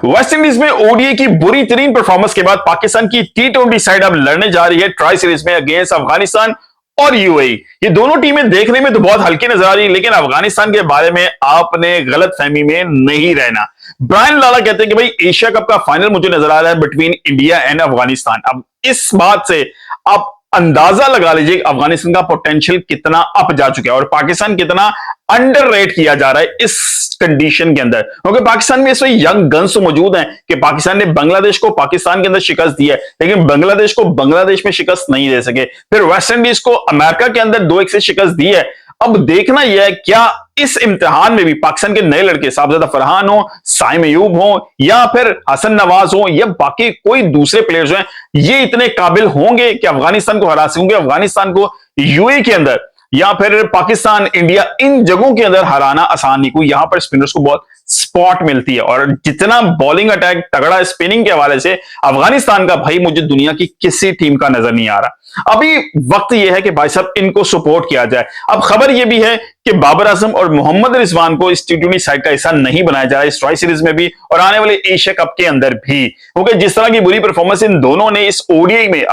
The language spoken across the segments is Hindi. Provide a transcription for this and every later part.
वेस्ट इंडीज में ओडीआई की बुरी तरीन परफॉर्मेंस के बाद पाकिस्तान की टी20 साइड अब लड़ने जा रही है ट्राई सीरीज में अगेंस्ट अफगानिस्तान और यूएई। ये दोनों टीमें देखने में तो बहुत हल्की नजर आ रही है, लेकिन अफगानिस्तान के बारे में आपने गलत फहमी में नहीं रहना। ब्रायन लारा कहते हैं कि भाई एशिया कप का फाइनल मुझे नजर आ रहा है बिटवीन इंडिया एंड अफगानिस्तान। अब इस बात से आप अंदाजा लगा लीजिए अफगानिस्तान का पोटेंशियल कितना अप जा चुका है और पाकिस्तान कितना अंडररेट किया जा रहा है इस कंडीशन के अंदर, क्योंकि पाकिस्तान में इस वक्त यंग गन्स तो मौजूद हैं कि पाकिस्तान ने बांग्लादेश को पाकिस्तान के अंदर शिकस्त दी है, लेकिन बांग्लादेश को बांग्लादेश में शिकस्त नहीं दे सके। फिर वेस्ट इंडीज को अमेरिका के अंदर 2-1 से शिकस्त दी है। अब देखना यह है क्या इस इम्तिहान में भी पाकिस्तान के नए लड़के साहबजादा फरहान हो, साइम अयूब हो या फिर हसन नवाज हो या बाकी कोई दूसरे प्लेयर्स हैं, ये इतने काबिल होंगे कि अफगानिस्तान को हरा सकेंगे। अफगानिस्तान को यूएई के अंदर या फिर पाकिस्तान, इंडिया, इन जगहों के अंदर हराना आसान नहीं। कोई यहां पर स्पिनर्स को बहुत स्पॉट मिलती है और जितना बॉलिंग अटैक तगड़ा स्पिनिंग के हवाले से अफगानिस्तान का, भाई मुझे दुनिया की किसी टीम का नजर नहीं आ रहा। अभी वक्त यह है कि भाई साहब इनको सपोर्ट किया जाए। अब खबर यह भी है कि बाबर आजम और मोहम्मद रिजवान को इस टी20 साइड का हिस्सा नहीं बनाया जा रहा है, इस ट्राई सीरीज में भी और आने वाले एशिया कप के अंदर भी, क्योंकि जिस तरह की बुरी परफॉर्मेंस इन दोनों ने इस ओडीआई में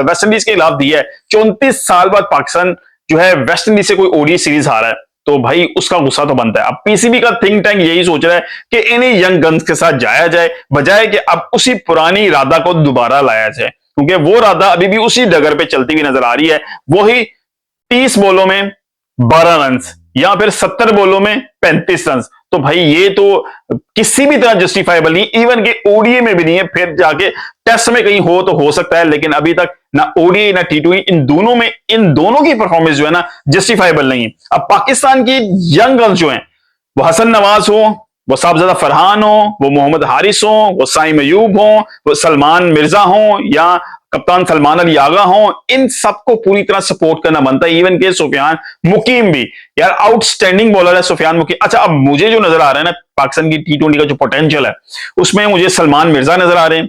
वेस्ट इंडीज के खिलाफ दी है। 34 साल बाद पाकिस्तान जो है वेस्ट इंडीज से कोई ओडीआई सीरीज हारा है, तो भाई उसका गुस्सा तो बनता है। अब पीसीबी का थिंक टैंक यही सोच रहा है कि इन्हीं यंग गन्स के साथ जाया जाए, बजाय कि अब उसी पुरानी राधा को दोबारा लाया जाए, क्योंकि वो राधा अभी भी उसी डगर पे चलती हुई नजर आ रही है। वही 30 बॉलों में 12 रन या फिर 70 बॉलों में 35 रन। तो भाई ये तो किसी भी तरह जस्टिफाइबल नहीं, इवन के ओडीआई में भी नहीं है। फिर जाके टेस्ट में कहीं हो तो हो सकता है, लेकिन अभी तक ना ओडीआई ना टी20 इन दोनों की परफॉर्मेंस जो है ना जस्टिफाइबल नहीं है। अब पाकिस्तान की यंग गर्ल्स जो हैं, वो हसन नवाज हो, वो साहबजादा फरहान हो, वो मोहम्मद हारिस हो, वो साइम अयूब हो, वो सलमान मिर्जा हो या कप्तान सलमान अली आगा हो, इन सबको पूरी तरह सपोर्ट करना बनता है। इवन के सुफियान मुकीम भी, यार आउटस्टैंडिंग बॉलर है सुफियान मुकीम। अच्छा, अब मुझे जो नजर आ रहा है ना पाकिस्तान की टी20 का जो पोटेंशियल है, उसमें मुझे सलमान मिर्जा नजर आ रहे हैं,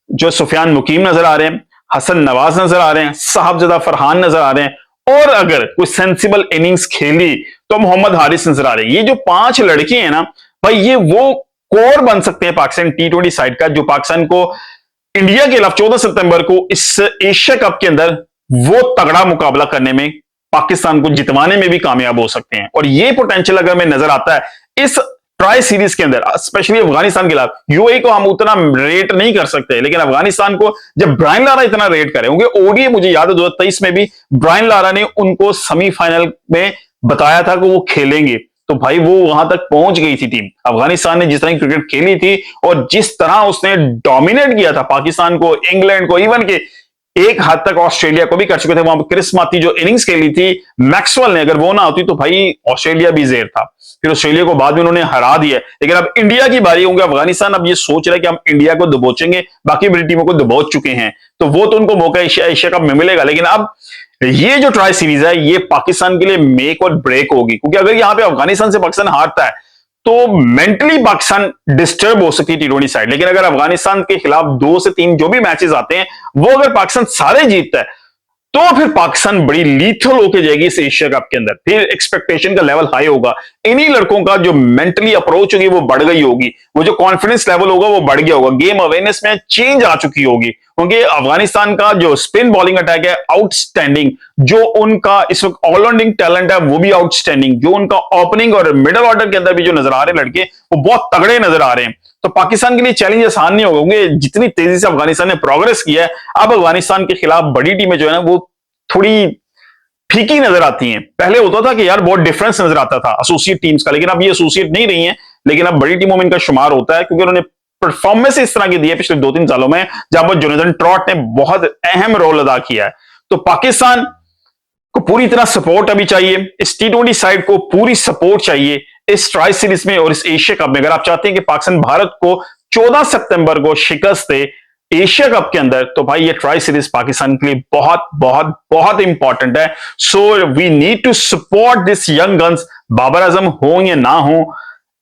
जो सुफियान मुकीम नजर आ रहे हैं, हसन नवाज नजर आ रहे हैं, साहबजादा फरहान नजर आ रहे हैं, और अगर कोई सेंसिबल इनिंग्स खेली तो मोहम्मद हारिस नजर आ रहे हैं। ये जो 5 लड़के हैं ना भाई, ये वो कोर बन सकते हैं पाकिस्तान टी20 साइड का, जो पाकिस्तान को इंडिया के खिलाफ 14 सितंबर को इस एशिया कप के अंदर वो तगड़ा मुकाबला करने में, पाकिस्तान को जितवाने में भी कामयाब हो सकते हैं। और ये पोटेंशियल अगर में नजर आता है इस ट्राई सीरीज के अंदर, स्पेशली अफगानिस्तान के खिलाफ। यूएई को हम उतना रेट नहीं कर सकते, लेकिन अफगानिस्तान को जब ब्रायन लारा इतना रेट करे होंगे, ओडीआई मुझे याद है 2023 में भी ब्रायन लारा ने उनको सेमीफाइनल में बताया था कि वो खेलेंगे, तो भाई वो वहां तक पहुंच गई थी टीम। अफगानिस्तान ने जिस तरह की क्रिकेट खेली थी और जिस तरह उसने डोमिनेट किया था पाकिस्तान को, इंग्लैंड को, इवन के एक हद तक ऑस्ट्रेलिया को भी कर चुके थे। वहां पर क्रिस माथी जो इनिंग्स खेली थी मैक्सवेल ने, अगर वो ना होती तो भाई ऑस्ट्रेलिया भी जेर था। फिर ऑस्ट्रेलिया को बाद में उन्होंने हरा दिया। लेकिन अब इंडिया की बारी होगी। अफगानिस्तान अब ये सोच रहा है कि हम इंडिया को दबोचेंगे, बाकी बड़ी टीमों को दबोच चुके हैं, तो वो तो उनको मौका एशिया कप में मिलेगा। लेकिन अब ये जो ट्राई सीरीज है ये पाकिस्तान के लिए मेक और ब्रेक होगी, क्योंकि अगर यहां पे अफगानिस्तान से पाकिस्तान हारता है तो मेंटली पाकिस्तान डिस्टर्ब हो सकती है टी20 साइड। लेकिन अगर अफगानिस्तान के खिलाफ 2 से 3 जो भी मैचेस आते हैं वो अगर पाकिस्तान सारे जीतता है तो फिर पाकिस्तान बड़ी लीथल होके जाएगी इस एशिया कप के अंदर। फिर एक्सपेक्टेशन का लेवल हाई होगा, इन्हीं लड़कों का जो मेंटली अप्रोच होगी वो बढ़ गई होगी, वो जो कॉन्फिडेंस लेवल होगा वो बढ़ गया होगा, गेम अवेयरनेस में चेंज आ चुकी होगी। क्योंकि अफगानिस्तान का जो स्पिन बॉलिंग अटैक है आउटस्टैंडिंग, जो उनका इस वक्त ऑलराउंडिंग टैलेंट है वो भी आउटस्टैंडिंग, जो उनका ओपनिंग और मिडल ऑर्डर के अंदर भी जो नजर आ रहे हैं लड़के वो बहुत तगड़े नजर आ रहे हैं। तो पाकिस्तान के लिए चैलेंज आसान नहीं होगा, जितनी तेजी से अफगानिस्तान ने प्रोग्रेस किया है, अब अफगानिस्तान के खिलाफ बड़ी टीमें जो है ना वो थोड़ी फीकी नजर आती हैं। पहले होता था कि यार बहुत डिफरेंस नजर आता था एसोसिएट टीम्स का, लेकिन अब ये एसोसिएट नहीं रही हैं। लेकिन अब बड़ी टीमों में इनका शुमार होता है, क्योंकि उन्होंने परफॉर्मेंस इस तरह की दी है पिछले 2-3 सालों में, जहां पर जोनाथन ट्रॉट ने बहुत अहम रोल अदा किया है। तो पाकिस्तान को पूरी तरह सपोर्ट अभी चाहिए, इस टी20 साइड को पूरी सपोर्ट चाहिए इस ट्राई सीरीज में और इस एशिया कप में। अगर आप चाहते हैं कि पाकिस्तान भारत को 14 सितंबर को शिकस्त दे एशिया कप के अंदर, तो भाई ये ट्राई सीरीज पाकिस्तान के लिए बहुत बहुत बहुत इंपॉर्टेंट है। So we need to support this young guns, Babar Azam हो या ना हो,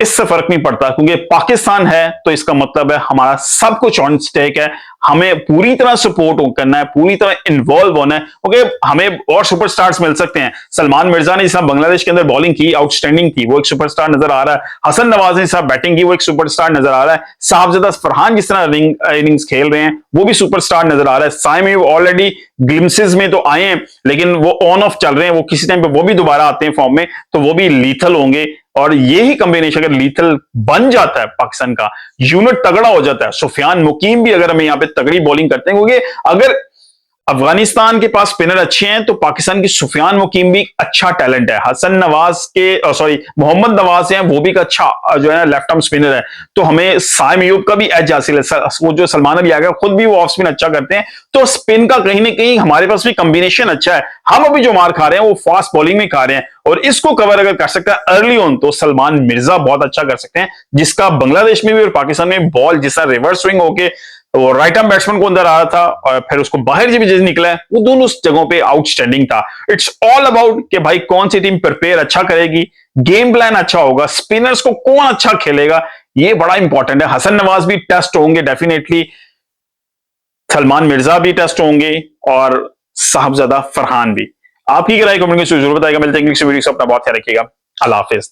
इससे फर्क नहीं पड़ता, क्योंकि पाकिस्तान है तो इसका मतलब है हमारा सब कुछ ऑन स्टेक है। हमें पूरी तरह सपोर्ट करना है, पूरी तरह इन्वॉल्व होना है। ओके, हमें और सुपरस्टार्स मिल सकते हैं। सलमान मिर्जा ने जिस बांग्लादेश के अंदर बॉलिंग की, आउटस्टैंडिंग थी, वो एक सुपरस्टार नजर आ रहा है। हसन नवाज ने जिस बैटिंग की, वो एक सुपरस्टार नजर आ रहा है। साहबजादा फरहान जिस तरह इनिंग्स खेल रहे हैं, वो भी सुपरस्टार नजर आ रहा है। साइम ऑलरेडी ग्लिम्सेस में तो आए हैं, लेकिन वो ऑन ऑफ चल रहे हैं, वो किसी टाइम पे वो भी दोबारा आते हैं फॉर्म में, तो वो भी लीथल होंगे। और यही कॉम्बिनेशन अगर लीथल बन जाता है, पाकिस्तान का यूनिट तगड़ा हो जाता है। सुफियान मुकीम भी अगर हमें यहां पे तगड़ी बॉलिंग करते हैं, क्योंकि अगर अफगानिस्तान के पास स्पिनर अच्छे हैं तो पाकिस्तान की सुफियान मुकीम भी अच्छा टैलेंट है। हसन नवाज के सॉरी मोहम्मद नवाज हैं, वो भी एक अच्छा जो है लेफ्ट आर्म स्पिनर है। तो हमें साइम अयूब का भी एज हासिल है। वो जो सलमान अली आ गया, खुद भी वो ऑफ स्पिन अच्छा करते हैं, तो स्पिन का कहीं ना कहीं हमारे पास भी कॉम्बिनेशन अच्छा है। हम अभी जो मार खा रहे हैं वो फास्ट बॉलिंग में खा रहे हैं, और इसको कवर अगर कर सकता है अर्ली ऑन तो सलमान मिर्जा बहुत अच्छा कर सकते हैं, जिसका बांग्लादेश में भी और पाकिस्तान में बॉल जिसका रिवर्स स्विंग होके वो राइट आर्म बैट्समैन को अंदर आ रहा था, और फिर उसको बाहर जब निकला है, वो दोनों जगहों पे आउटस्टैंडिंग था। इट्स ऑल अबाउट कि भाई कौन सी टीम प्रिपेयर अच्छा करेगी, गेम प्लान अच्छा होगा, स्पिनर्स को कौन अच्छा खेलेगा, ये बड़ा इंपॉर्टेंट है। हसन नवाज भी टेस्ट होंगे डेफिनेटली, सलमान मिर्जा भी टेस्ट होंगे, और साहबजादा फरहान भी। आपकी राय कमेंट में जरूर बताएगा। मिलते हैं इंग्लिश वीडियो से, अपना बहुत ख्याल रखिएगा। अल्लाह हाफिज।